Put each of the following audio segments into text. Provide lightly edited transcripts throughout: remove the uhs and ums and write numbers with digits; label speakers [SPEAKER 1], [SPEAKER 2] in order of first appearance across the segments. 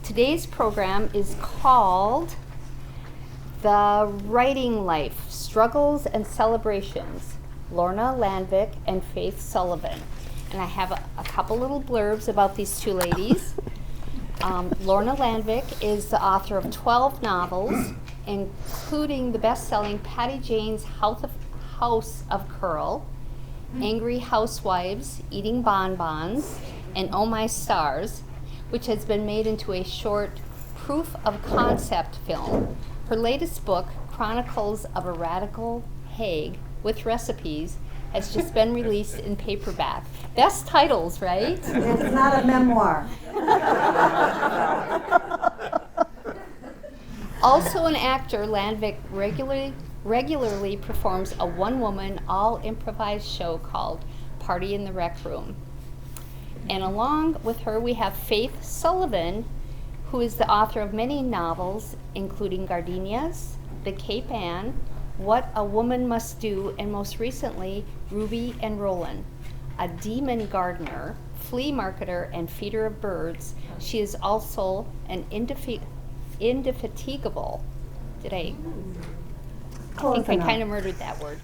[SPEAKER 1] Today's program is called The Writing Life, Struggles and Celebrations, Lorna Landvik and Faith Sullivan. And I have a couple little blurbs about these two ladies. Lorna Landvik is the author of 12 novels, including the best-selling Patty Jane's House of Curl, Angry Housewives Eating Bon Bons, and Oh My Stars, which has been made into a short proof of concept film. Her latest book, Chronicles of a Radical Hag with Recipes, has just been released in paperback. Best titles, right?
[SPEAKER 2] It's not a memoir.
[SPEAKER 1] Also an actor, Landvik regularly performs a one-woman, all-improvised show called Party in the Rec Room. And along with her, we have Faith Sullivan, who is the author of many novels, including Gardenias, The Cape Ann, What a Woman Must Do, and most recently, Ruby and Roland. A demon gardener, flea marketer, and feeder of birds, she is also an indefatigable. I think I kind of murdered that word.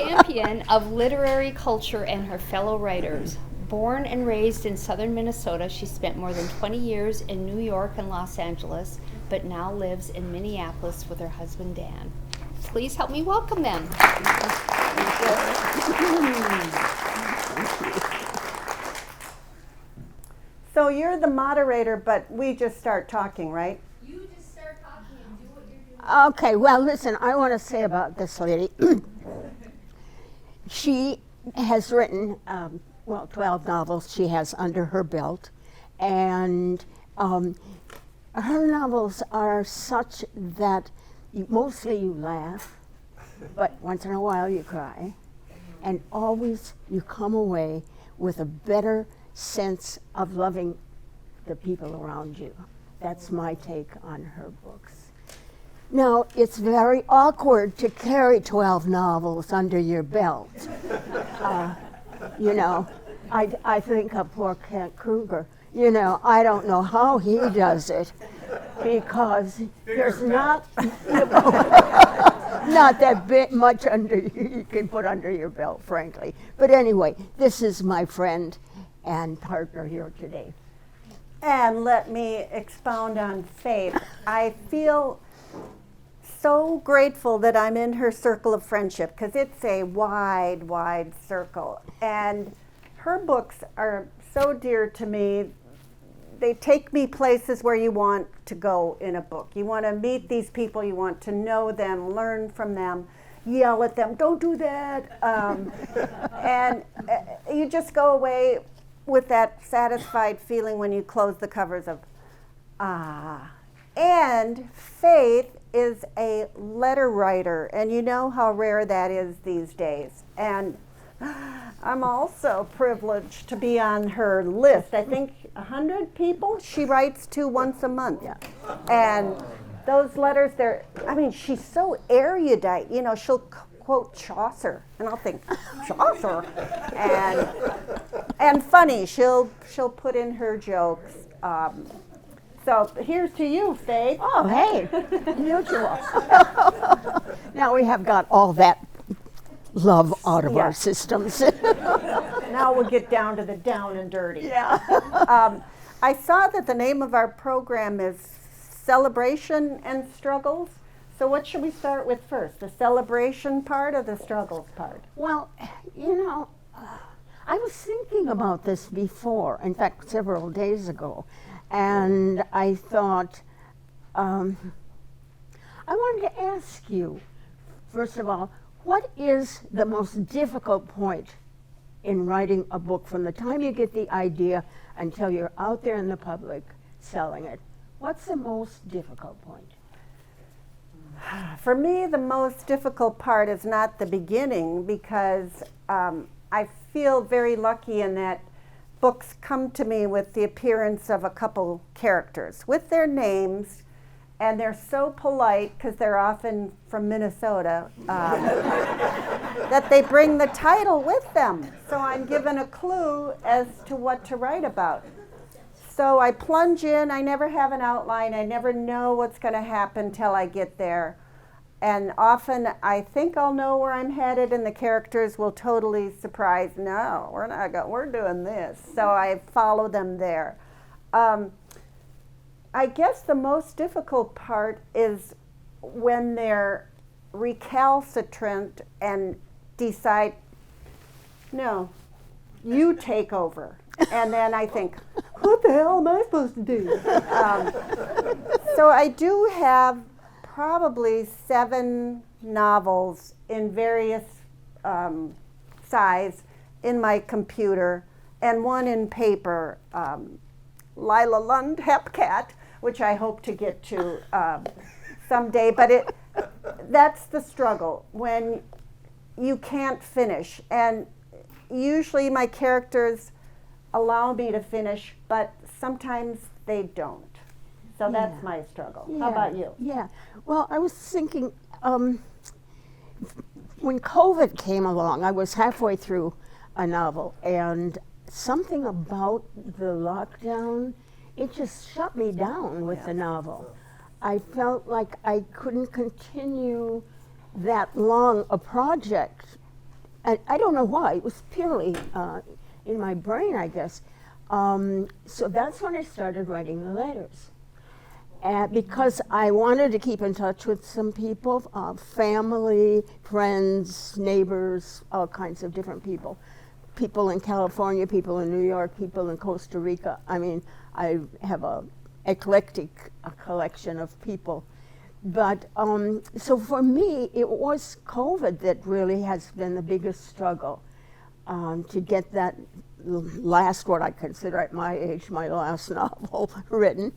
[SPEAKER 1] Champion of literary culture and her fellow writers. Born and raised in southern Minnesota, she spent more than 20 years in New York and Los Angeles, but now lives in Minneapolis with her husband, Dan. Please help me welcome them.
[SPEAKER 2] So you're the moderator, but we just start talking, right?
[SPEAKER 1] You just start talking and do what you're doing.
[SPEAKER 3] Okay, well, listen, I want to say about this lady. She has written, 12 novels she has under her belt, and her novels are such that mostly you laugh, but once in a while you cry, and always you come away with a better sense of loving the people around you. That's my take on her books. Now, it's very awkward to carry 12 novels under your belt. I think of poor Kent Kruger. I don't know how he does it, because there's not that bit much you can put under your belt, frankly. But anyway, this is my friend and partner here today.
[SPEAKER 2] And let me expound on Faith. I feel so grateful that I'm in her circle of friendship, because it's a wide, wide circle. And her books are so dear to me. They take me places where you want to go in a book. You want to meet these people, you want to know them, learn from them, yell at them, don't do that. And you just go away with that satisfied feeling when you close the covers of, ah. And Faith is a letter writer, and you know how rare that is these days. And I'm also privileged to be on her list. I think 100 people she writes to once a month.
[SPEAKER 3] Yeah.
[SPEAKER 2] And those letters, she's so erudite. She'll quote Chaucer, and I'll think, Chaucer? And funny, she'll put in her jokes. So here's to you, Faith.
[SPEAKER 3] Oh, hey, mutual. Now we have got all that love out of our systems.
[SPEAKER 2] Now we'll get down to the down and dirty.
[SPEAKER 3] Yeah.
[SPEAKER 2] I saw that the name of our program is Celebration and Struggles. So what should we start with first, the celebration part or the struggles part?
[SPEAKER 3] Well, I was thinking about this before, in fact, several days ago, and I thought, I wanted to ask you, first of all, what is the most difficult point in writing a book from the time you get the idea until you're out there in the public selling it? What's the most difficult point?
[SPEAKER 2] For me, the most difficult part is not the beginning, because I feel very lucky in that books come to me with the appearance of a couple characters with their names, and they're so polite, because they're often from Minnesota, that they bring the title with them. So I'm given a clue as to what to write about. So I plunge in. I never have an outline. I never know what's going to happen till I get there. And often I think I'll know where I'm headed, and the characters will totally surprise. No, we're not going. We're doing this. So I follow them there. I guess the most difficult part is when they're recalcitrant and decide, no, you take over. And then I think, what the hell am I supposed to do? So I do have probably 7 novels in various size in my computer, and 1 in paper, Lila Lund Hepcat, which I hope to get to someday. But that's the struggle, when you can't finish. And usually my characters allow me to finish, but sometimes they don't. So that's my struggle.
[SPEAKER 3] Yeah.
[SPEAKER 2] How about you?
[SPEAKER 3] Yeah. Well, I was thinking, when COVID came along, I was halfway through a novel, and something about the lockdown, it just shut me down with the novel. I felt like I couldn't continue that long a project. And I don't know why. It was purely in my brain, I guess. So that's when I started writing the letters. Because I wanted to keep in touch with some people, family, friends, neighbors, all kinds of different people. People in California, people in New York, people in Costa Rica. I mean, I have a eclectic collection of people. But so for me, it was COVID that really has been the biggest struggle, to get that last, what I consider at my age, my last novel written.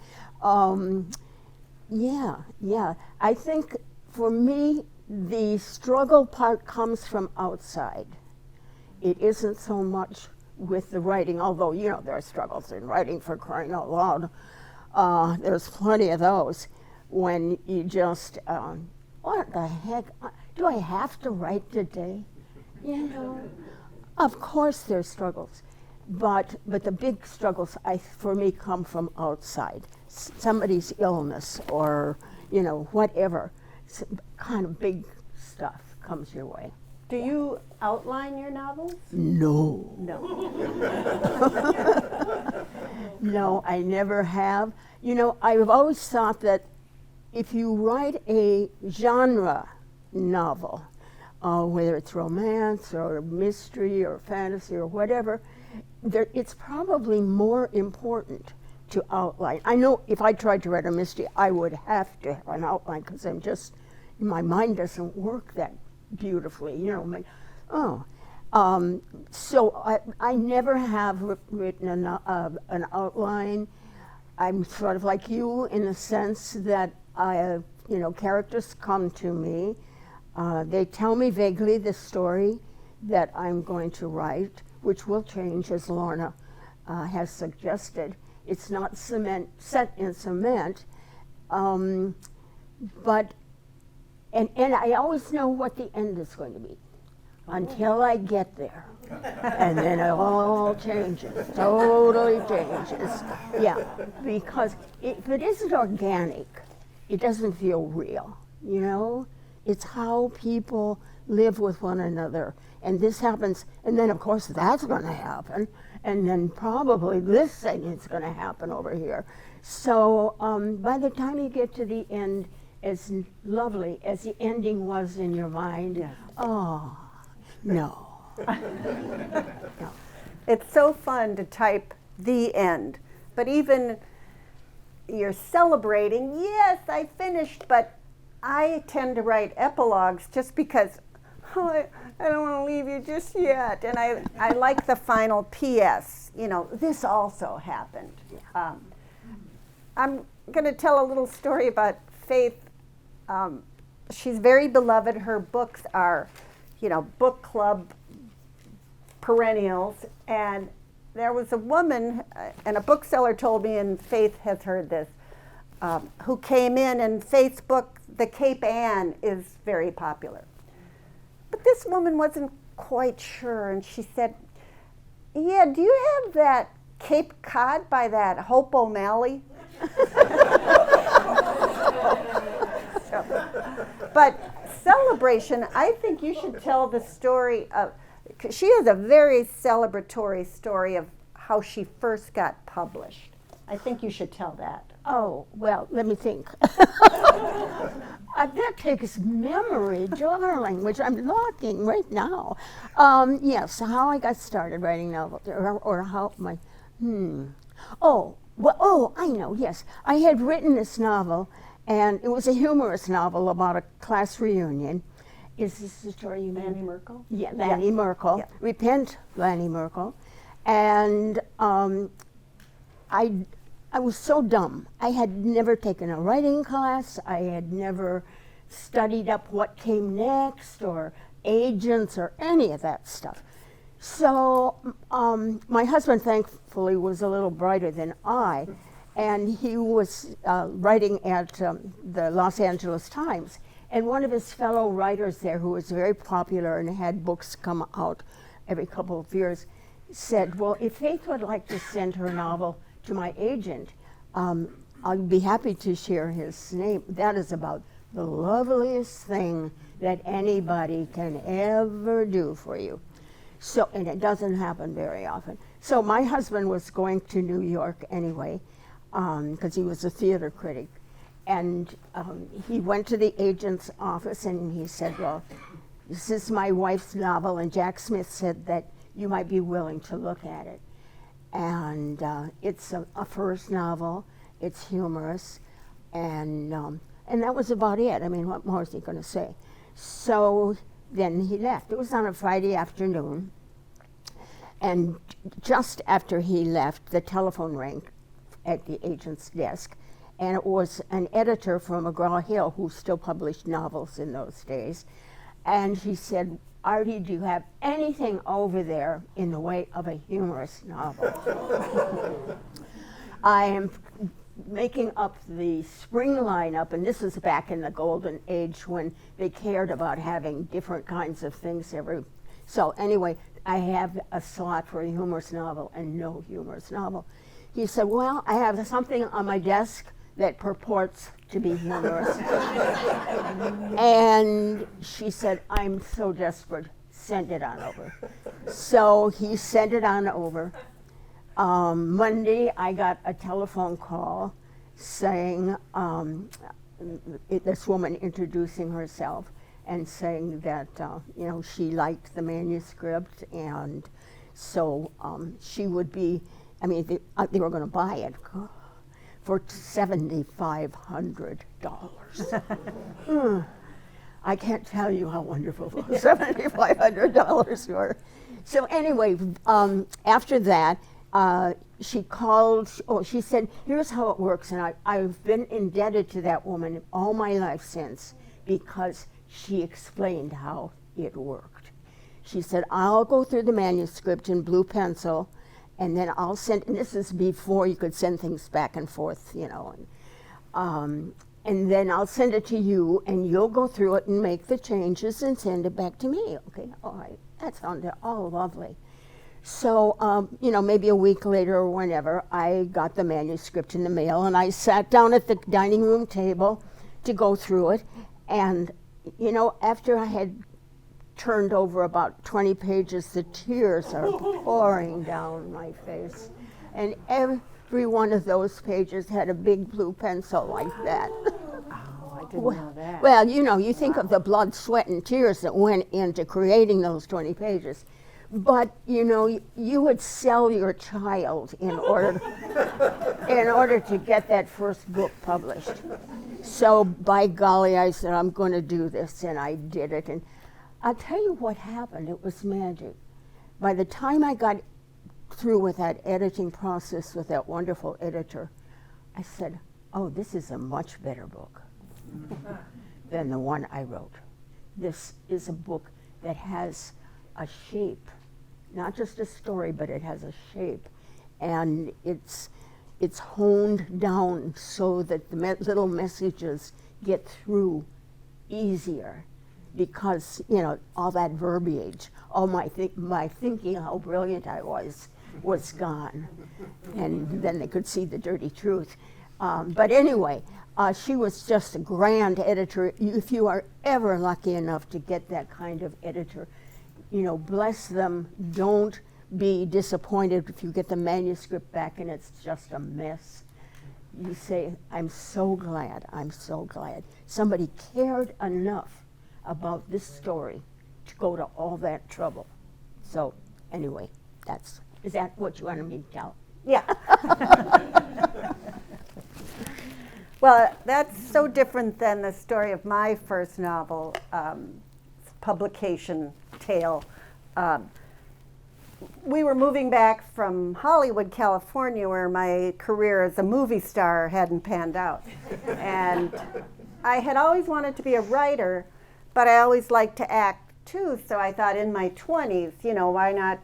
[SPEAKER 3] Yeah. I think for me, the struggle part comes from outside. It isn't so much with the writing, although, you know, there are struggles in writing, for crying out loud. There's plenty of those when you just, what the heck, do I have to write today? You know, of course there's struggles, but the big struggles, for me, come from outside. Somebody's illness, or, you know, whatever, kind of big stuff comes your way.
[SPEAKER 2] Do you outline your novels?
[SPEAKER 3] No. No, I never have. You know, I've always thought that if you write a genre novel, whether it's romance or mystery or fantasy or whatever, it's probably more important to outline. I know if I tried to write a mystery, I would have to have an outline, because my mind doesn't work that beautifully, you know. So I never have written an outline. I'm sort of like you in the sense that characters come to me. They tell me vaguely the story that I'm going to write, which will change, as Lorna has suggested. It's not set in cement, but I always know what the end is going to be until I get there. And then it all changes, totally changes. Yeah, because if it isn't organic, it doesn't feel real, you know? It's how people live with one another. And this happens, and then of course that's gonna happen, and then probably this thing is gonna happen over here. So by the time you get to the end, as lovely as the ending was in your mind, yes. Oh, no. No.
[SPEAKER 2] It's so fun to type the end, but even you're celebrating, yes, I finished, but I tend to write epilogues just because, I don't want to leave you just yet, and I like the final P.S., you know, this also happened.
[SPEAKER 3] Yeah.
[SPEAKER 2] I'm going to tell a little story about Faith. She's very beloved. Her books are, you know, book club perennials. And there was a woman, and a bookseller told me, and Faith has heard this, who came in, and Faith's book, The Cape Ann, is very popular. But this woman wasn't quite sure, and she said, yeah, do you have that Cape Cod by that Hope O'Malley. But Celebration, I think you should tell the story of, 'cause she has a very celebratory story of how she first got published. I think you should tell that.
[SPEAKER 3] Oh, well, let me think. That takes memory, darling, which I'm looking right now. Yes, how I got started writing novels, or how my, Oh, well, oh, I know, yes. I had written this novel, and it was a humorous novel about a class reunion. Is this the story you mean?
[SPEAKER 2] Lanny Merkel?
[SPEAKER 3] Yeah, Lanny Merkel.
[SPEAKER 2] Yeah.
[SPEAKER 3] Repent, Lanny Merkel. And I was so dumb. I had never taken a writing class. I had never studied up what came next or agents or any of that stuff. So my husband, thankfully, was a little brighter than I, and he was writing at the Los Angeles Times. And one of his fellow writers there, who was very popular and had books come out every couple of years, said, well, if Faith would like to send her novel to my agent, I'd be happy to share his name. That is about the loveliest thing that anybody can ever do for you. So, and it doesn't happen very often. So my husband was going to New York anyway, because he was a theater critic. And he went to the agent's office and he said, well, this is my wife's novel, and Jack Smith said that you might be willing to look at it. And it's a first novel, it's humorous, and that was about it. I mean, what more is he going to say? So then he left. It was on a Friday afternoon, and just after he left, the telephone rang at the agent's desk, and it was an editor from McGraw-Hill who still published novels in those days, and she said, Artie, do you have anything over there in the way of a humorous novel? I am making up the spring lineup, and this was back in the golden age when they cared about having different kinds of things every. So anyway, I have a slot for a humorous novel and no humorous novel. He said, well, I have something on my desk that purports to be humorous. And she said, I'm so desperate, send it on over. So he sent it on over. Monday, I got a telephone call saying, this woman introducing herself and saying that, she liked the manuscript, and so she would be, they were going to buy it for $7,500. I can't tell you how wonderful those $7,500 were. So anyway, after that, she called, she said, here's how it works, and I've been indebted to that woman all my life since, because she explained how it worked. She said, I'll go through the manuscript in blue pencil, and then I'll send, and this is before you could send things back and forth, and then I'll send it to you, and you'll go through it and make the changes and send it back to me. Okay, all right, that sounded all lovely. So, maybe a week later or whenever, I got the manuscript in the mail, and I sat down at the dining room table to go through it, and, after I had turned over about 20 pages, the tears are pouring down my face. And every one of those pages had a big blue pencil like that.
[SPEAKER 2] Oh, I didn't know that.
[SPEAKER 3] Well, you think of the blood, sweat, and tears that went into creating those 20 pages. But, you would sell your child in order to get that first book published. So, by golly, I said, I'm going to do this, and I did it. And I'll tell you what happened. It was magic. By the time I got through with that editing process with that wonderful editor, I said, oh, this is a much better book than the one I wrote. This is a book that has a shape, not just a story, but it has a shape. And it's honed down so that the little messages get through easier, because all that verbiage, all my thinking how brilliant I was, was gone. And then they could see the dirty truth. But anyway, she was just a grand editor. If you are ever lucky enough to get that kind of editor, bless them. Don't be disappointed if you get the manuscript back and it's just a mess. You say, I'm so glad somebody cared enough about this story to go to all that trouble. So anyway, is that what you wanted me to tell?
[SPEAKER 2] Yeah. Well, that's so different than the story of my first novel, publication tale. We were moving back from Hollywood, California, where my career as a movie star hadn't panned out. And I had always wanted to be a writer, but I always liked to act too, so I thought in my 20s, why not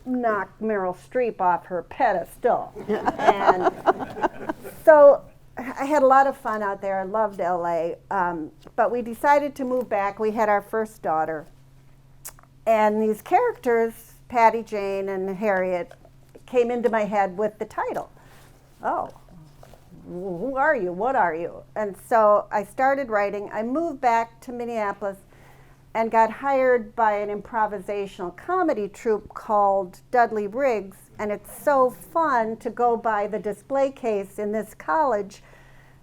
[SPEAKER 2] knock Meryl Streep off her pedestal? And so I had a lot of fun out there. I loved LA, but we decided to move back. We had our first daughter. And these characters, Patty Jane and Harriet, came into my head with the title. Oh, who are you? What are you? And so I started writing. I moved back to Minneapolis and got hired by an improvisational comedy troupe called Dudley Riggs. And it's so fun to go by the display case in this college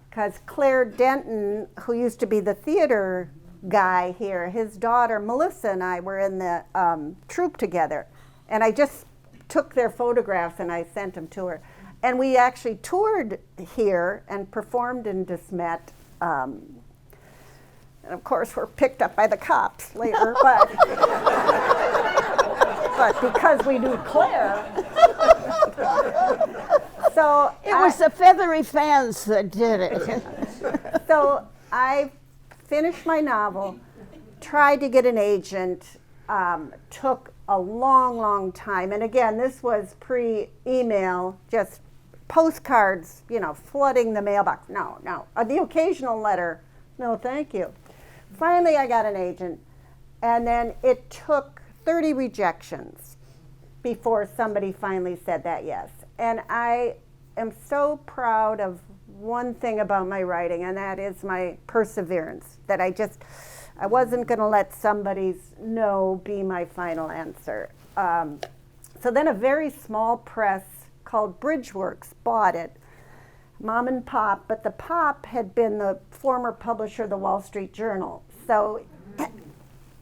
[SPEAKER 2] because Claire Denton, who used to be the theater guy here, his daughter Melissa and I were in the troupe together. And I just took their photographs and I sent them to her. And we actually toured here and performed in De Smet. And of course, we're picked up by the cops later, but because we knew Claire. So
[SPEAKER 3] it was the feathery fans that did it.
[SPEAKER 2] So I finished my novel, tried to get an agent, took a long, long time. And again, this was pre-email, just postcards, flooding the mailbox. No. The occasional letter, no, thank you. Finally, I got an agent, and then it took 30 rejections before somebody finally said that yes. And I am so proud of one thing about my writing, and that is my perseverance, that I wasn't going to let somebody's no be my final answer. So then a very small press called Bridgeworks bought it, mom and pop, but the pop had been the former publisher of the Wall Street Journal. So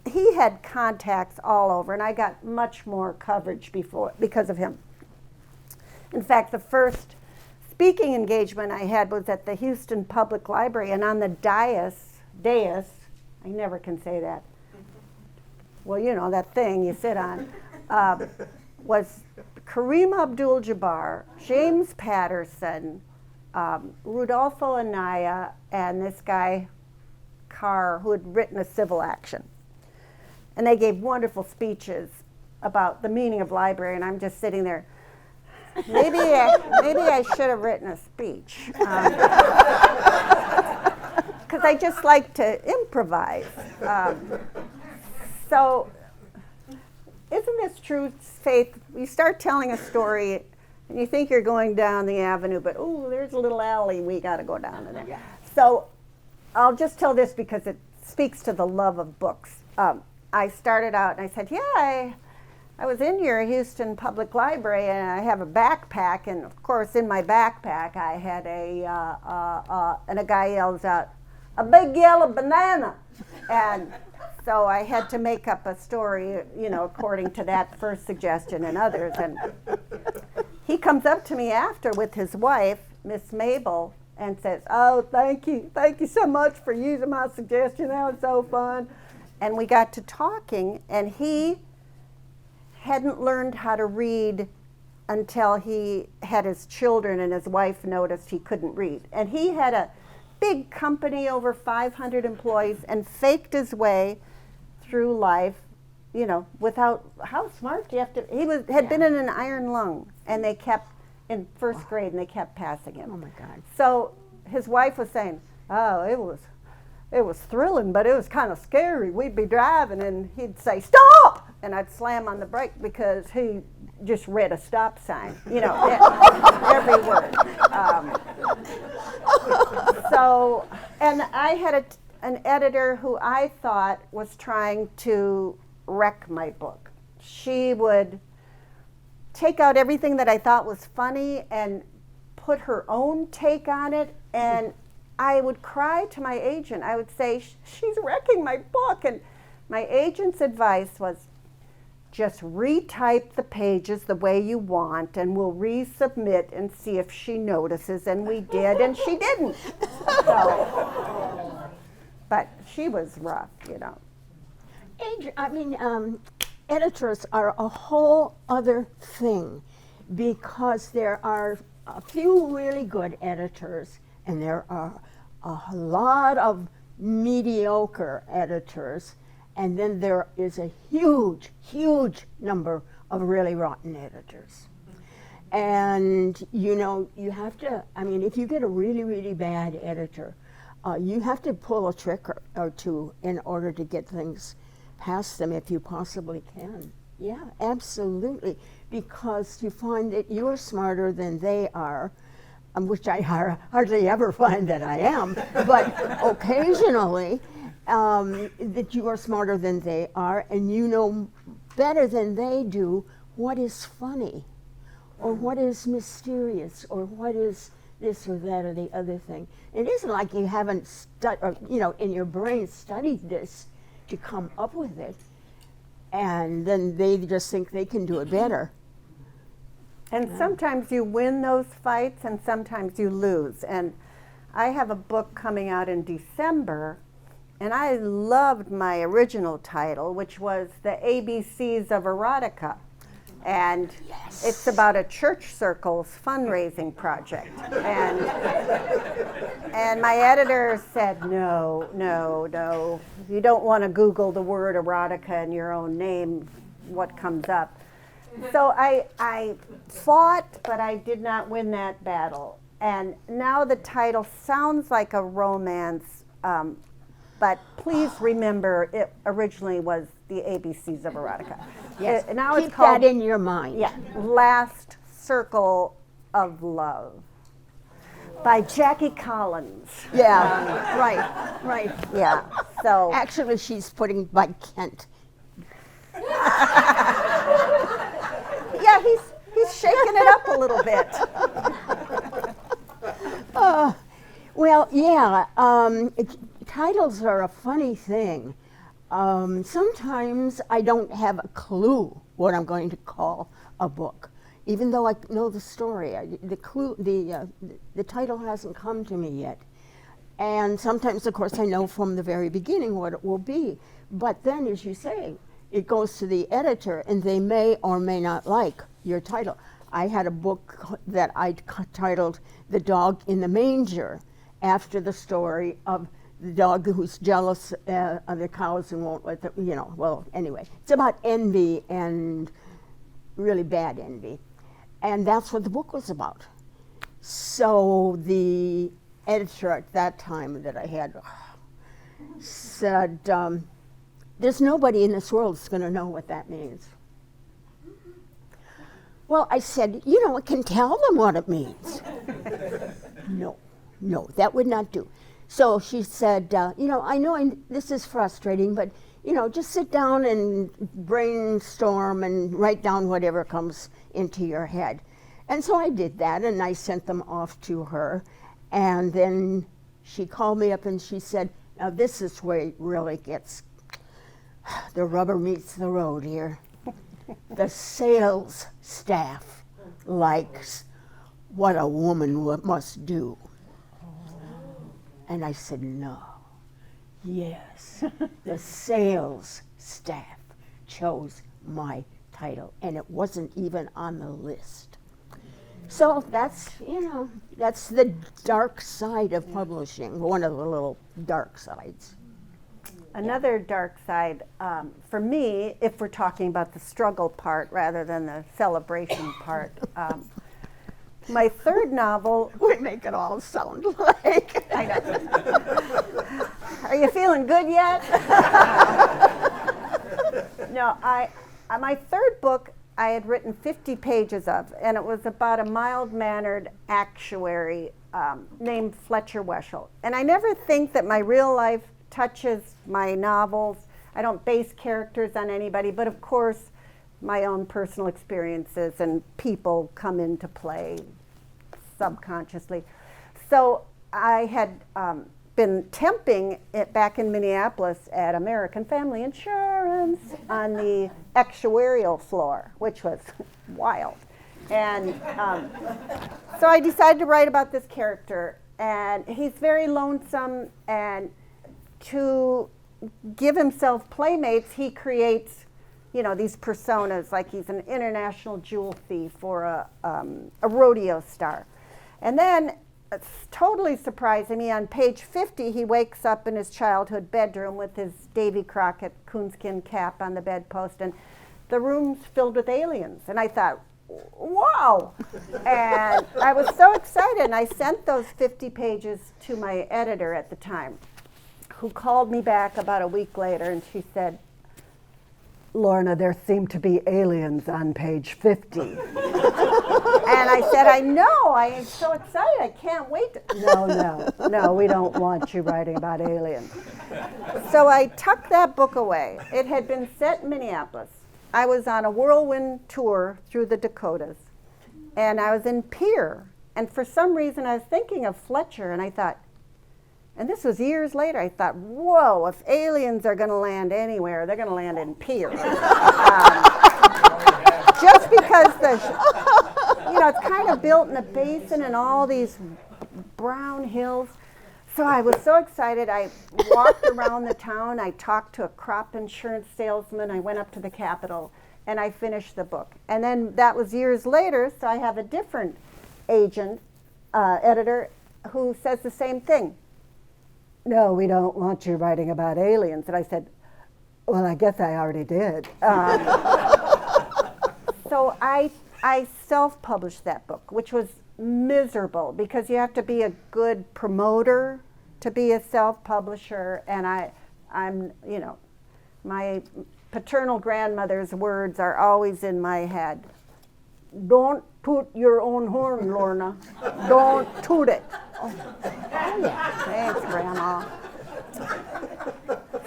[SPEAKER 2] he had contacts all over, and I got much more coverage because of him. In fact, the first speaking engagement I had was at the Houston Public Library, and on the dais, I never can say that. Well, that thing you sit on, was Kareem Abdul-Jabbar, James Patterson, Rudolfo Anaya, and this guy, Carr, who had written a civil action. And they gave wonderful speeches about the meaning of library, and I'm just sitting there. Maybe I should have written a speech. Because I just like to improvise. So isn't this true, Faith? You start telling a story, and you think you're going down the avenue, but there's a little alley we got to go down to there. Yeah. So I'll just tell this because it speaks to the love of books. I started out and I said, I was in your Houston Public Library and I have a backpack, and of course in my backpack I had and a guy yells out, a big yellow banana. And so I had to make up a story, according to that first suggestion and others. And he comes up to me after with his wife, Miss Mabel, and says, thank you so much for using my suggestion, that was so fun. And we got to talking, and he hadn't learned how to read until he had his children, and his wife noticed he couldn't read. And he had a big company, over 500 employees, and faked his way through life, without, how smart do you have to, had been in an iron lung, and they kept, in first grade, and they kept passing him.
[SPEAKER 3] Oh my God.
[SPEAKER 2] So his wife was saying, it was thrilling, but it was kind of scary. We'd be driving, and he'd say, stop! and I'd slam on the brake because he just read a stop sign, you know, every word. So, and I had an editor who I thought was trying to wreck my book. She would take out everything that I thought was funny and put her own take on it, and I would cry to my agent. I would say, she's wrecking my book. And my agent's advice was, just retype the pages the way you want, and we'll resubmit and see if she notices. And we did, and she didn't. So, but she was rough, you know.
[SPEAKER 3] Editors are a whole other thing, because there are a few really good editors, and there are a lot of mediocre editors, and then there is a huge, huge number of really rotten editors. And you know, you have to, if you get a really, really bad editor, you have to pull a trick or two in order to get things past them if you possibly can. Yeah, absolutely. Because you find that you're smarter than they are, which I hardly ever find that I am, but occasionally that you are smarter than they are, and you know better than they do what is funny, or what is mysterious, or what is this or that or the other thing. It isn't like you haven't in your brain studied this to come up with it, and then they just think they can do it better.
[SPEAKER 2] And sometimes you win those fights, and sometimes you lose. And I have a book coming out in December, and I loved my original title, which was The ABCs of Erotica. And it's about a church circle's fundraising project. And my editor said, no, you don't want to Google the word erotica in your own name, what comes up. So I fought, but I did not win that battle. And now the title sounds like a romance, but please remember it originally was The ABCs of Erotica.
[SPEAKER 3] Yes,
[SPEAKER 2] Now
[SPEAKER 3] keep
[SPEAKER 2] it's called,
[SPEAKER 3] that in your mind.
[SPEAKER 2] Yeah, Last Circle of Love by Jackie Collins.
[SPEAKER 3] Yeah, right.
[SPEAKER 2] Yeah, so.
[SPEAKER 3] Actually, she's putting by Kent.
[SPEAKER 2] Yeah, he's shaking it up a little bit.
[SPEAKER 3] Titles are a funny thing. Sometimes I don't have a clue what I'm going to call a book, even though I know the story. The title hasn't come to me yet. And sometimes, of course, I know from the very beginning what it will be. But then, as you say, it goes to the editor, and they may or may not like your title. I had a book that I titled The Dog in the Manger, after the story of the dog who's jealous of the cows and won't let them, anyway. It's about envy, and really bad envy. And that's what the book was about. So the editor at that time that I had said, there's nobody in this world that's going to know what that means. Well, I said, I can tell them what it means. No, that would not do. So she said, I know this is frustrating, but, just sit down and brainstorm and write down whatever comes into your head. And so I did that, and I sent them off to her. And then she called me up and she said, now this is where it really gets, the rubber meets the road here. The sales staff likes what a woman must do. And I said, no. Yes, the sales staff chose my title, and it wasn't even on the list. So that's the dark side of publishing, one of the little dark sides.
[SPEAKER 2] Another dark side, for me, if we're talking about the struggle part rather than the celebration part, my third novel.
[SPEAKER 3] We make it all sound like.
[SPEAKER 2] I know. Are you feeling good yet? No, my third book I had written 50 pages of, and it was about a mild-mannered actuary named Fletcher Weschel. And I never think that my real life touches my novels. I don't base characters on anybody, but of course my own personal experiences and people come into play subconsciously. So I had been temping it back in Minneapolis at American Family Insurance on the actuarial floor, which was wild. And so I decided to write about this character, and he's very lonesome, and to give himself playmates, he creates, you know, these personas, like he's an international jewel thief or a rodeo star. And then, it's totally surprising me, on page 50, he wakes up in his childhood bedroom with his Davy Crockett coonskin cap on the bedpost, and the room's filled with aliens. And I thought, wow! And I was so excited, and I sent those 50 pages to my editor at the time, who called me back about a week later, and she said, Lorna, there seem to be aliens on page 50. And I said, I know, I am so excited, I can't wait. No, we don't want you writing about aliens. So I tucked that book away. It had been set in Minneapolis. I was on a whirlwind tour through the Dakotas, and I was in Pierre. And for some reason, I was thinking of Fletcher, and I thought, and this was years later, I thought, whoa, if aliens are going to land anywhere, they're going to land in Pierre. Just because it's kind of built in a basin and all these brown hills. So I was so excited. I walked around the town. I talked to a crop insurance salesman. I went up to the Capitol, and I finished the book. And then that was years later, so I have a different agent, editor, who says the same thing. No, we don't want you writing about aliens. And I said, well, I guess I already did. So I self-published that book, which was miserable because you have to be a good promoter to be a self-publisher. And I'm, my paternal grandmother's words are always in my head. Don't toot your own horn, Lorna. Don't toot it. Oh yeah. Thanks, Grandma.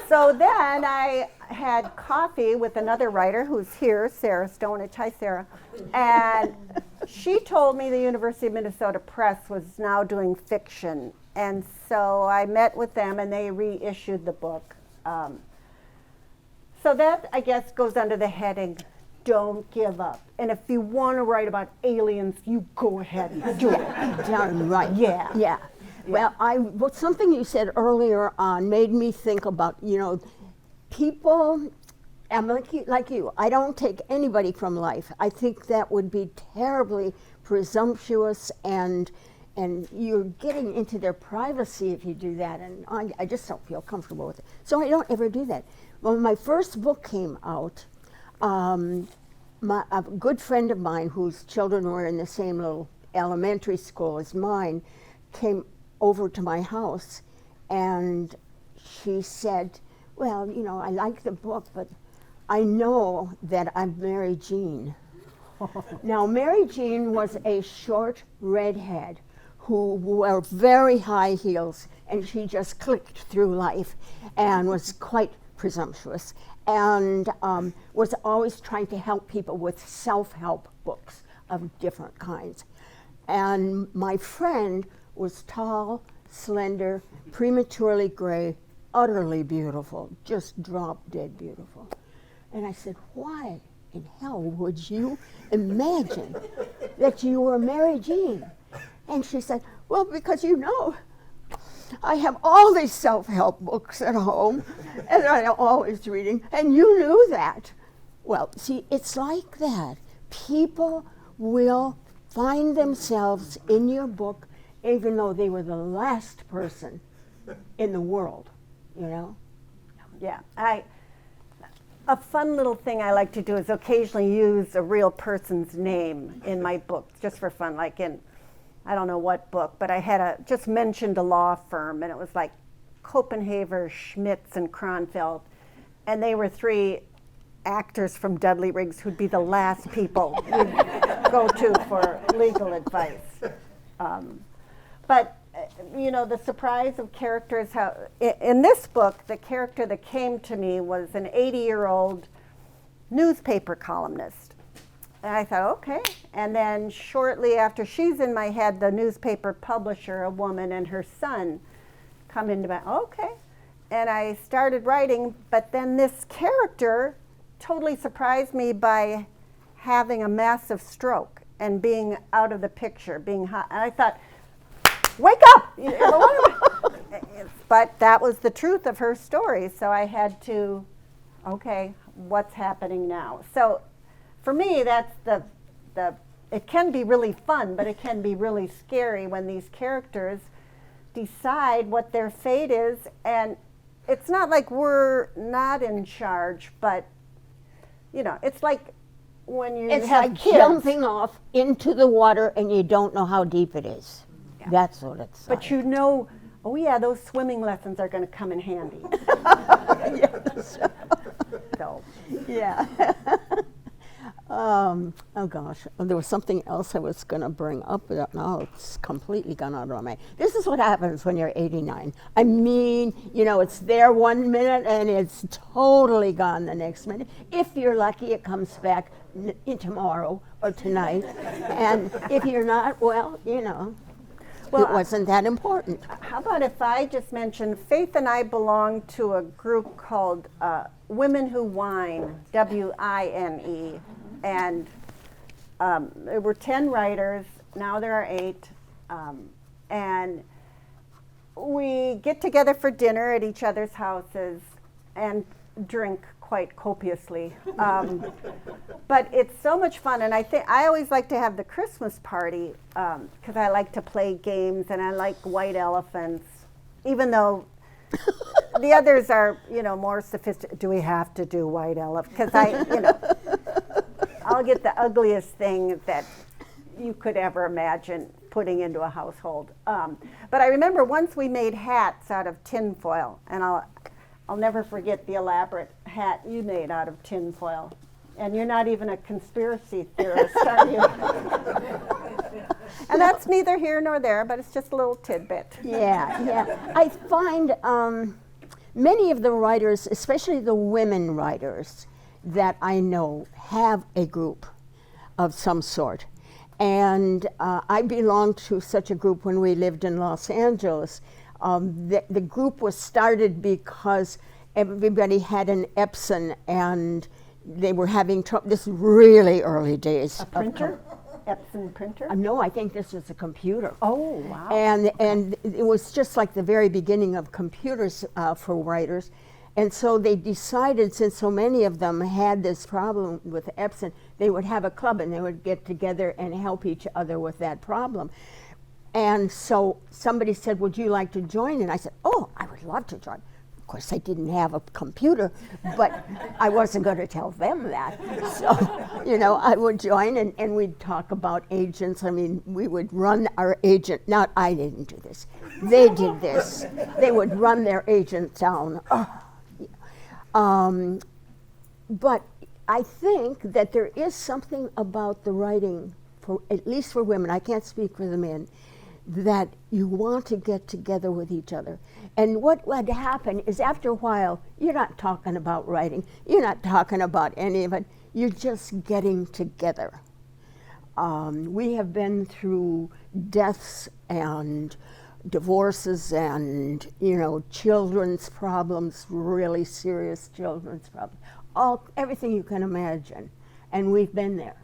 [SPEAKER 2] So then I had coffee with another writer who's here, Sarah Stonich. Hi, Sarah. And she told me the University of Minnesota Press was now doing fiction. And so I met with them, and they reissued the book. So that, I guess, goes under the heading, don't give up. And if you want to write about aliens, you go ahead and do it.
[SPEAKER 3] Darn right.
[SPEAKER 2] Yeah.
[SPEAKER 3] Yeah. Well, something you said earlier on made me think about, people, I'm like you, I don't take anybody from life. I think that would be terribly presumptuous, and you're getting into their privacy if you do that, and I just don't feel comfortable with it. So I don't ever do that. When my first book came out, a good friend of mine whose children were in the same little elementary school as mine came over to my house, and she said, well, I like the book, but I know that I'm Mary Jean. Now, Mary Jean was a short redhead who wore very high heels, and she just clicked through life and was quite presumptuous, and was always trying to help people with self-help books of different kinds. And my friend was tall, slender, prematurely gray, utterly beautiful, just drop dead beautiful. And I said, why in hell would you imagine that you were Mary Jean? And she said, well, because I have all these self-help books at home, and I'm always reading, and you knew that. Well, see, it's like that. People will find themselves in your book, even though they were the last person in the world,
[SPEAKER 2] Yeah, a fun little thing I like to do is occasionally use a real person's name in my books, just for fun, like in, I don't know what book, but I had just mentioned a law firm, and it was like Copenhaver, Schmitz, and Kronfeld, and they were three actors from Dudley Riggs who'd be the last people you'd go to for legal advice. But the surprise of characters, how in this book, the character that came to me was an 80-year-old newspaper columnist. And I thought, okay. And then shortly after she's in my head, the newspaper publisher, a woman, and her son come into my, okay. And I started writing, but then this character totally surprised me by having a massive stroke and being out of the picture, being hot. And I thought, wake up! But that was the truth of her story, so I had to, okay, what's happening now? So for me, that's it can be really fun, but it can be really scary when these characters decide what their fate is, and it's not like we're not in charge, but it's like when you
[SPEAKER 3] It's
[SPEAKER 2] have
[SPEAKER 3] like
[SPEAKER 2] kids.
[SPEAKER 3] jumping off into the water and you don't know how deep it is.
[SPEAKER 2] Yeah.
[SPEAKER 3] That's what it's like.
[SPEAKER 2] But oh yeah, those swimming lessons are going to come in handy.
[SPEAKER 3] Yes.
[SPEAKER 2] So,
[SPEAKER 3] Yeah. Oh gosh, there was something else I was going to bring up, but now it's completely gone out of my mind. This is what happens when you're 89. I mean, it's there 1 minute and it's totally gone the next minute. If you're lucky, it comes back tomorrow or tonight. And if you're not, well, it wasn't that important.
[SPEAKER 2] how about if I just mention Faith and I belong to a group called Women Who Whine, WINE. And there were 10 writers, now there are 8. And we get together for dinner at each other's houses and drink quite copiously. But it's so much fun, and I always like to have the Christmas party because I like to play games and I like white elephants, even though the others are, more sophisticated. Do we have to do white elephant? Because I'll get the ugliest thing that you could ever imagine putting into a household. But I remember once we made hats out of tin foil, and I'll never forget the elaborate hat you made out of tin foil. And you're not even a conspiracy theorist, are you? And that's neither here nor there, but it's just a little tidbit.
[SPEAKER 3] Yeah. I find many of the writers, especially the women writers that I know, have a group of some sort. And I belonged to such a group when we lived in Los Angeles. The group was started because everybody had an Epson and they were having trouble. This is really early days.
[SPEAKER 2] A printer? Epson printer?
[SPEAKER 3] No, I think this was a computer.
[SPEAKER 2] Oh, wow.
[SPEAKER 3] And it was just like the very beginning of computers for writers. And so they decided, since so many of them had this problem with Epson, they would have a club and they would get together and help each other with that problem. And so somebody said, would you like to join? And I said, oh, I would love to join. Of course, I didn't have a computer, but I wasn't going to tell them that. So, I would join and we'd talk about agents. I mean, we would run our agent. Not I didn't do this. They did this. They would run their agent down. But I think that there is something about the writing, at least for women, I can't speak for the men, that you want to get together with each other. And what would happen is after a while, you're not talking about writing, you're not talking about any of it, you're just getting together. We have been through deaths and divorces and, children's problems, really serious children's problems, everything you can imagine. And we've been there.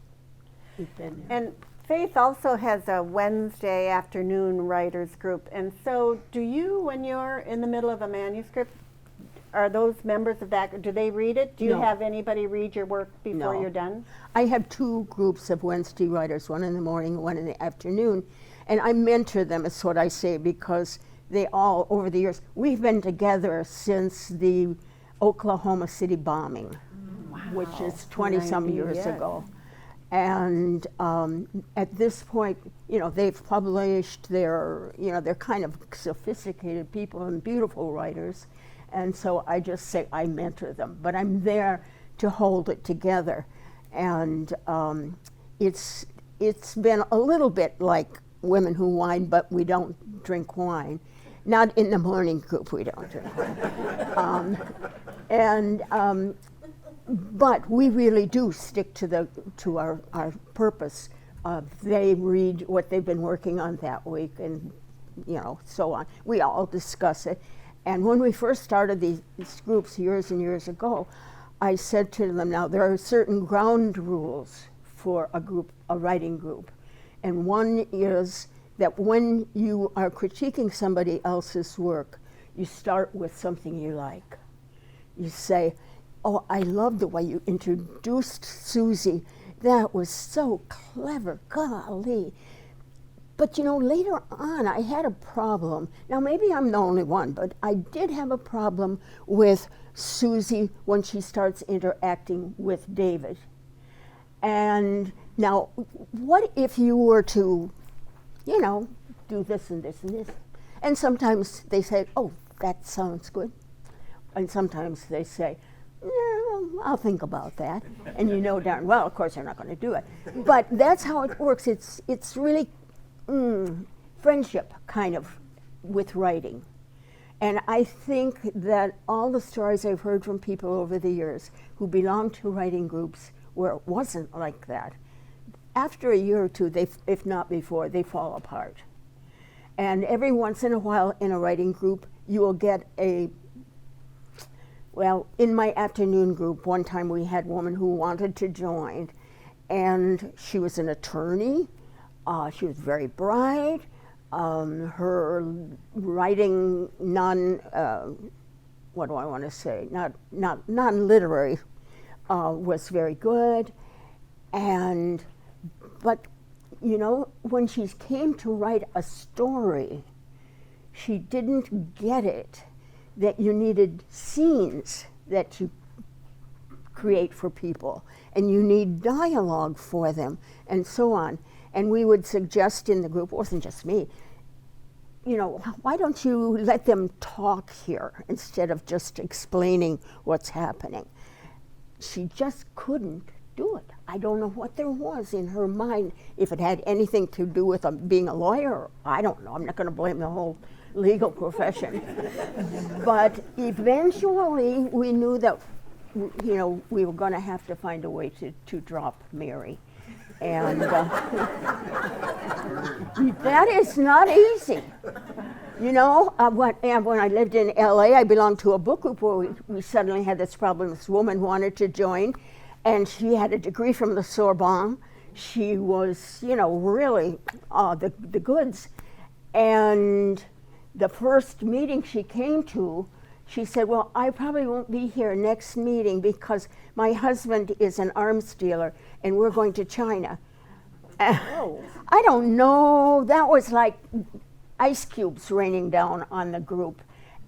[SPEAKER 2] And Faith also has a Wednesday afternoon writers group. And so do you, when you're in the middle of a manuscript, are those members of that, do they read it? Do you
[SPEAKER 3] No.
[SPEAKER 2] have anybody read your work before
[SPEAKER 3] No.
[SPEAKER 2] you're done?
[SPEAKER 3] I have 2 groups of Wednesday writers, one in the morning, one in the afternoon. And I mentor them, is what I say, because they all, over the years, we've been together since the Oklahoma City bombing, which is 20-some years ago. And at this point, they've published, they're kind of sophisticated people and beautiful writers. And so I just say I mentor them. But I'm there to hold it together. And it's been a little bit like Women Who Whine, but we don't drink wine. Not in the morning group, we don't drink wine. But we really do stick to our purpose. They read what they've been working on that week, and so on. We all discuss it. And when we first started these groups years and years ago, I said to them, now there are certain ground rules for a writing group. And one is that when you are critiquing somebody else's work, you start with something you like. You say, oh, I love the way you introduced Susie. That was so clever, golly. But later on I had a problem. Now maybe I'm the only one, but I did have a problem with Susie when she starts interacting with David. And now, what if you were to, do this and this and this? And sometimes they say, oh, that sounds good. And sometimes they say, I'll think about that. And darn well, of course, they're not going to do it. But that's how it works. It's really friendship, kind of, with writing. And I think that all the stories I've heard from people over the years who belong to writing groups where it wasn't like that, after a year or two, if not before, they fall apart. And every once in a while in a writing group, you will get in my afternoon group, one time we had a woman who wanted to join, and she was an attorney. She was very bright. Her writing non-literary was very good. But when she came to write a story, she didn't get it, that you needed scenes that you create for people, and you need dialogue for them, and so on. And we would suggest in the group, it wasn't just me, why don't you let them talk here instead of just explaining what's happening? She just couldn't do it. I don't know what there was in her mind, if it had anything to do with being a lawyer. I don't know. I'm not going to blame the whole legal profession. But eventually we knew that we were going to have to find a way to drop Mary. And that is not easy. When I lived in LA, I belonged to a book group where we suddenly had this problem. This woman wanted to join, and she had a degree from the Sorbonne. She was, really the goods. And the first meeting she came to, she said, well, I probably won't be here next meeting because my husband is an arms dealer and we're going to China. Oh. I don't know. That was like ice cubes raining down on the group.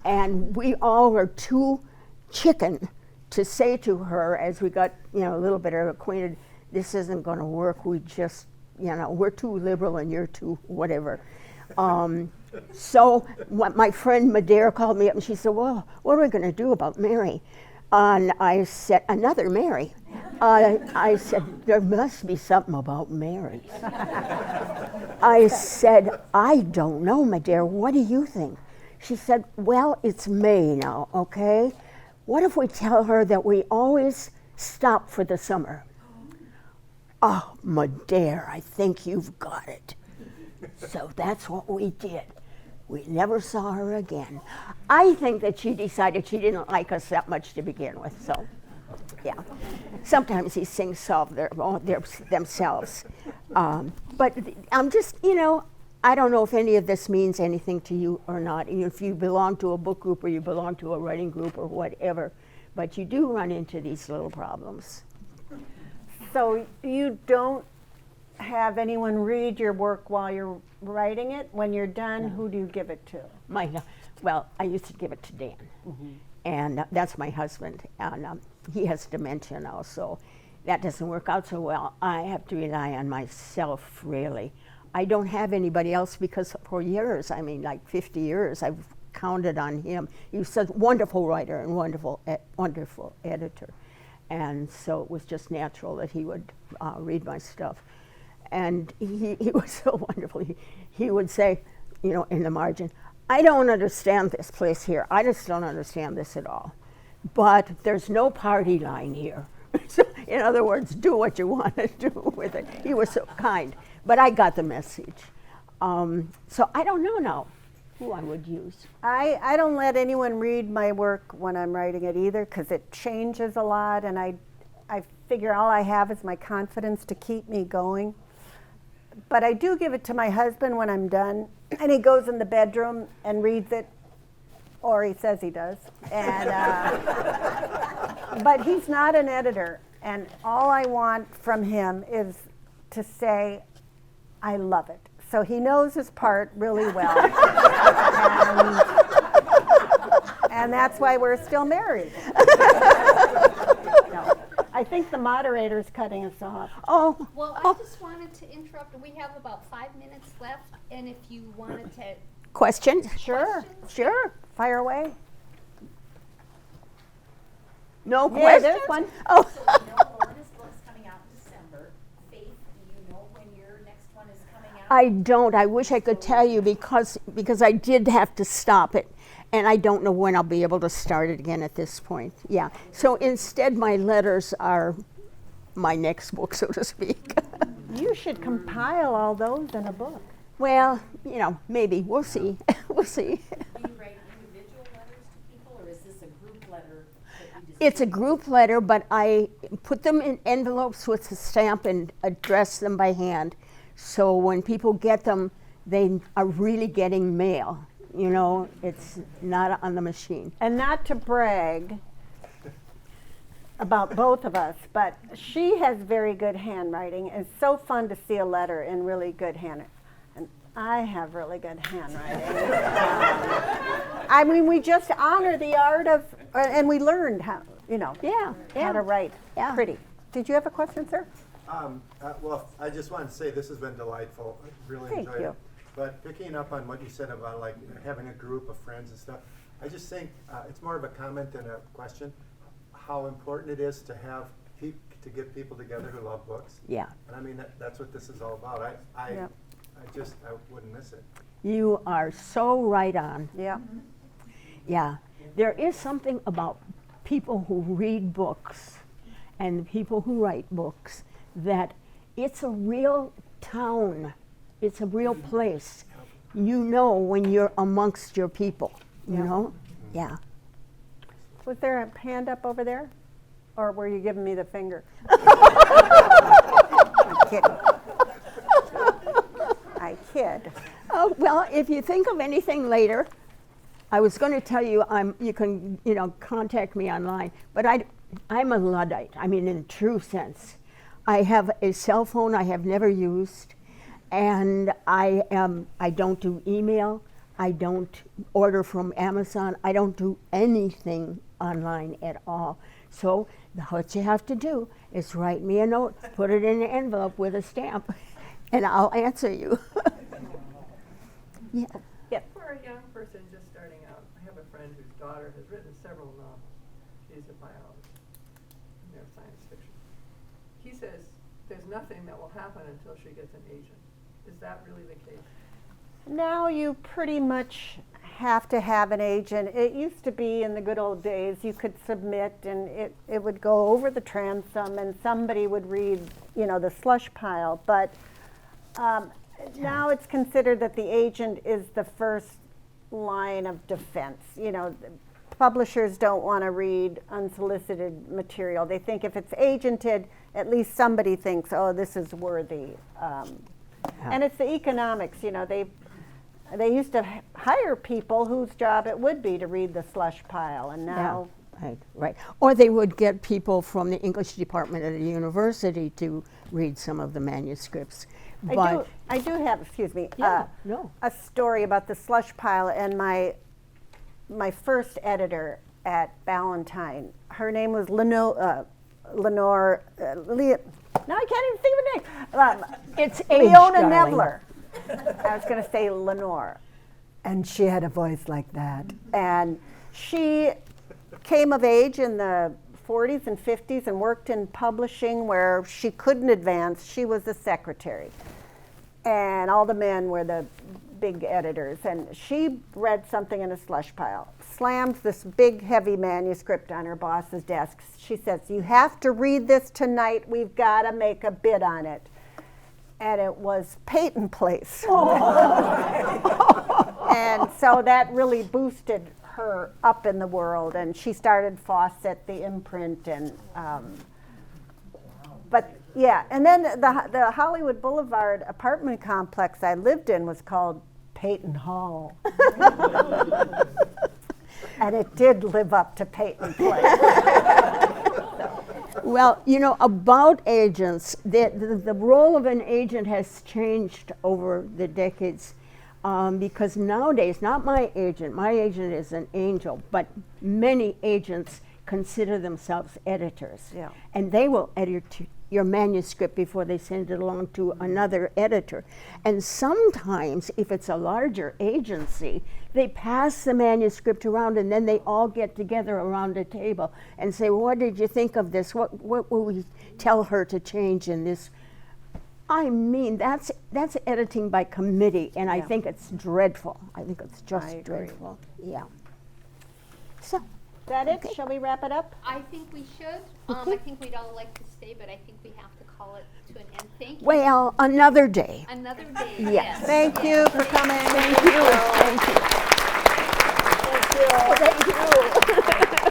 [SPEAKER 3] And we all were too chicken to say to her as we got, a little bit acquainted, this isn't going to work. We just, we're too liberal and you're too whatever. So my friend Madare called me up and she said, well, what are we going to do about Mary? And I said, another Mary. I said, there must be something about Mary. I said, I don't know, Madare, what do you think? She said, well, it's May now, okay? What if we tell her that we always stop for the summer? Oh, Madare, I think you've got it. So that's what we did. We never saw her again. I think that she decided she didn't like us that much to begin with, so yeah. Sometimes these things solve themselves. But I'm just, I don't know if any of this means anything to you or not, if you belong to a book group or you belong to a writing group or whatever, but you do run into these little problems.
[SPEAKER 2] So you don't have anyone read your work while you're writing it? When you're done, who do you give it to?
[SPEAKER 3] Well, I used to give it to Dan, and that's my husband, and he has dementia now, so that doesn't work out so well. I have to rely on myself, really. I don't have anybody else because for years, like 50 years, I've counted on him. He was a wonderful writer and wonderful editor. and so it was just natural that he would read my stuff. And he was so wonderful. He would say, you know, in the margin, I don't understand this place here. I just don't understand this at all. But there's no party line here. So, in other words, do what you want to do with it. He was so kind. But I got the message. So I don't know now who I would use.
[SPEAKER 2] I don't let anyone read my work when I'm writing it either, because it changes a lot, and I figure all I have is my confidence to keep me going. But I do give it to my husband when I'm done, and he goes in the bedroom and reads it, or he says he does. And but he's not an editor, and all I want from him is to say, I love it. So he knows his part really well. And that's why we're still married. No, I think the moderator's cutting us off.
[SPEAKER 3] Oh,
[SPEAKER 1] Well, I just wanted to interrupt. We have about 5 minutes left, and if you wanted to,
[SPEAKER 3] questions?
[SPEAKER 2] Sure,
[SPEAKER 1] questions?
[SPEAKER 2] sure. Fire away.
[SPEAKER 3] No
[SPEAKER 2] Yeah,
[SPEAKER 3] questions?
[SPEAKER 2] there's one.
[SPEAKER 3] Oh.
[SPEAKER 4] So you know Lorna's book's coming out in December. Faith, do you know when your next one is coming out?
[SPEAKER 3] I don't. I wish I could tell you because I did have to stop it, and I don't know when I'll be able to start it again at this point. Yeah. So instead, my letters are my next book, so to speak.
[SPEAKER 2] You should compile all those in a book.
[SPEAKER 3] Well, you know, maybe we'll see. We'll see.
[SPEAKER 4] Do you write individual letters to people, or is this a group letter that you just?
[SPEAKER 3] It's a group letter, but I put them in envelopes with a stamp and address them by hand. So when people get them, they are really getting mail. You know, it's not on the machine.
[SPEAKER 2] And not to brag about both of us, but she has very good handwriting. It's so fun to see a letter in really good handwriting. And I have really good handwriting. I mean, we just honor the art of, and we learned how, you know, how to write pretty. Did you have a question, sir?
[SPEAKER 5] Well, I just wanted to say this has been delightful. I really
[SPEAKER 2] Thank
[SPEAKER 5] enjoyed
[SPEAKER 2] you.
[SPEAKER 5] it. But picking up on what you said about like having a group of friends and stuff, I just think it's more of a comment than a question. How important it is to have to get people together who love books.
[SPEAKER 3] Yeah.
[SPEAKER 5] And I mean that's what this is all about. I wouldn't miss it.
[SPEAKER 3] You are so right on.
[SPEAKER 2] Yeah.
[SPEAKER 3] Yeah. There is something about people who read books and people who write books that it's a real town. It's a real place. You know when you're amongst your people, you know? Yeah.
[SPEAKER 2] Was there a hand up over there? Or were you giving me the finger? I'm kidding. I kid.
[SPEAKER 3] Oh, well, if you think of anything later, I was going to tell you you can, contact me online, but I'm a Luddite. I mean, in true sense. I have a cell phone I have never used, and I don't do email. I don't order from Amazon. I don't do anything online at all. So what you have to do is write me a note, put it in an envelope with a stamp, and I'll answer you. Yeah.
[SPEAKER 6] For a young person just starting out, I have a friend whose daughter has written several novels. She's a biologist. They're science fiction. He says there's nothing that will happen until she gets an agent. Is that really the case?
[SPEAKER 2] Now you pretty much have to have an agent. It used to be in the good old days you could submit and it would go over the transom and somebody would read, the slush pile. But now it's considered that the agent is the first line of defense. Publishers don't want to read unsolicited material. They think if it's agented, at least somebody thinks, oh, this is worthy. And it's the economics, they used to hire people whose job it would be to read the slush pile, and now...
[SPEAKER 3] Yeah, right. Or they would get people from the English department at a university to read some of the manuscripts.
[SPEAKER 2] I do have, excuse me,
[SPEAKER 3] no.
[SPEAKER 2] a story about the slush pile, and my first editor at Ballantine, her name was Lenore, now I can't even think of her name.
[SPEAKER 3] It's age,
[SPEAKER 2] Leona
[SPEAKER 3] darling.
[SPEAKER 2] Nevler. I was going to say Lenore. And she had a voice like that. And she came of age in the 40s and 50s and worked in publishing where she couldn't advance. She was a secretary. And all the men were the big editors. And she read something in a slush pile, slammed this big, heavy manuscript on her boss's desk. She says, "You have to read this tonight. We've got to make a bid on it." And it was Peyton Place. And so that really boosted her up in the world, and she started Fawcett, the imprint, and but yeah, and then the Hollywood Boulevard apartment complex I lived in was called Peyton Hall. And it did live up to Peyton Place.
[SPEAKER 3] Well, you know, about agents, the role of an agent has changed over the decades, because nowadays, not my agent is an angel, but many agents consider themselves editors.
[SPEAKER 2] Yeah.
[SPEAKER 3] And they will edit your manuscript before they send it along to another editor. And sometimes, if it's a larger agency, they pass the manuscript around, and then they all get together around a table and say, "What did you think of this? What will we tell her to change in this?" I mean, that's editing by committee, and I
[SPEAKER 2] Yeah.
[SPEAKER 3] think it's dreadful. I think it's
[SPEAKER 2] I
[SPEAKER 3] just
[SPEAKER 2] agree.
[SPEAKER 3] dreadful. Yeah. So,
[SPEAKER 2] Is that it? Shall we wrap it up?
[SPEAKER 1] I think we should. I think we'd all like to stay, but I think we have to call it to an end. Thank you.
[SPEAKER 3] well, another day.
[SPEAKER 1] Another day.
[SPEAKER 3] Yes.
[SPEAKER 2] Thank you for coming.
[SPEAKER 3] Thank you. Thank you. Thank you.